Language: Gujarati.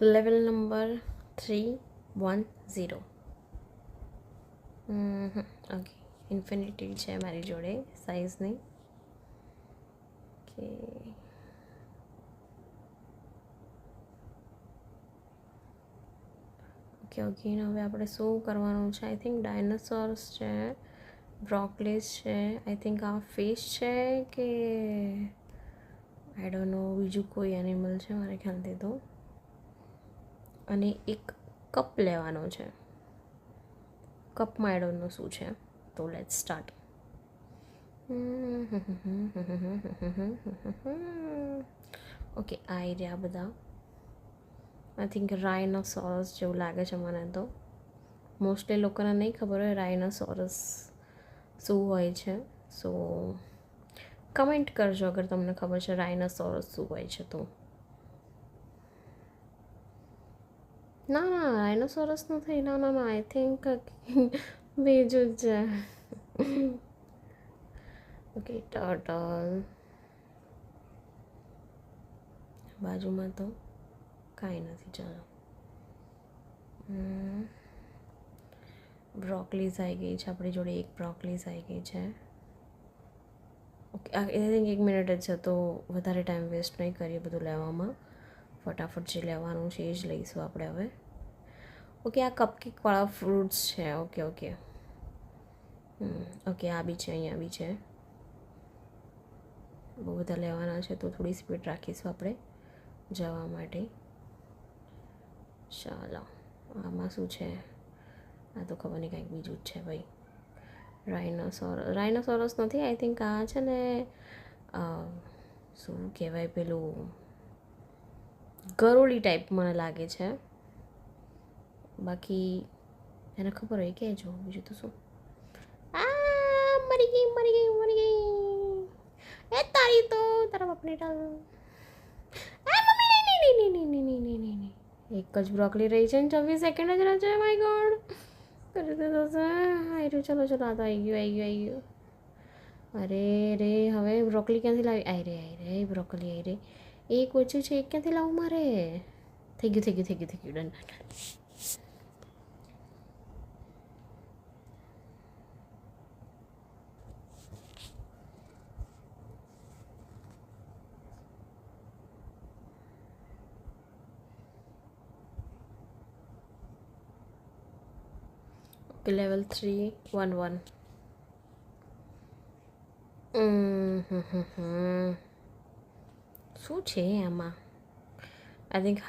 Level number 310. ઓકે, ઇન્ફિનિટી છે મારી જોડે સાઇઝની. ઓકે, ઓકે ઓકે હવે આપણે શું કરવાનું છે? આઈ થિંક ડાયનાસોર્સ છે, બ્રોકલીસ છે, આઈ થિંક આ ફિશ છે કે આઈ ડોન્ટ નો, બીજું કોઈ એનિમલ છે મારે ખ્યાલથી તો. અને એક કપ લેવાનો છે. કપમાં આઈ ડોન્ટ નો શું છે. તો લેટ્સ સ્ટાર્ટ. ઓકે, આ એરિયા બધા આઈ થિંક રાઇનોસોરસ જેવું લાગે છે મને તો. મોસ્ટલી લોકોને નહીં ખબર હોય રાઇનોસોરસ શું હોય છે. સો કમેન્ટ કરજો અગર તમને ખબર છે રાઇનોસોરસ શું હોય છે તો. ના ના, રાઇનોસોરસ નથી. ના ના ના, આઈ થિંક બીજું જ છે. ઓકે, ટર્ટલ બાજુમાં તો કાંઈ નથી. ચાલો, બ્રોકલીઝ આવી ગઈ છે આપણી જોડે. એક બ્રોકલીઝ આવી ગઈ છે. ઓકે, આઈ થિંક 1 મિનિટ જ છે તો વધારે ટાઈમ વેસ્ટ નહીં કરીએ બધું લેવામાં. ફટાફટ જે લેવાનું છે એ જ લઈશું આપણે હવે. ઓકે, આ કપકેકવાળા ફ્રૂટ્સ છે. ઓકે ઓકે ઓકે, આ બી છે, અહીંયા બી છે. બહુ બધા લેવાના છે તો થોડી સ્પીડ રાખીશું આપણે જવા માટે. ચાલો, આમાં શું છે? આ તો ખબર નહીં, કાંઈક બીજું જ છે ભાઈ. રાઇનોસોરસ નથી. આઈ થિંક આ છે ને શું કહેવાય પેલું ગરોળી ટાઈપ મને લાગે છે. બાકી એને ખબર હોય કહેજો. બીજું તો શું. મરી ગઈ મરી ગઈ મરી ગઈ. એ તારી તો તારા બાપને ટાલ. એક જ બ્રોકલી રહી છે ને 24 સેકન્ડ જ રહે છે. માય ગોડ, કરી દીધો છે. આવી રહ્યું. ચલો ચલો, આ તો આવી ગયું આવી ગયું આવી ગયું. અરે રે, હવે બ્રોકલી ક્યાંથી લાવી? આવી રે બ્રોકલી આવી રે. એક ઓછું છે, એક ક્યાંથી લાવું મારે? થઈ ગયું થઈ ગયું થઈ ગયું થઈ ગયું. ડન. 311. શું છે આમાં? I think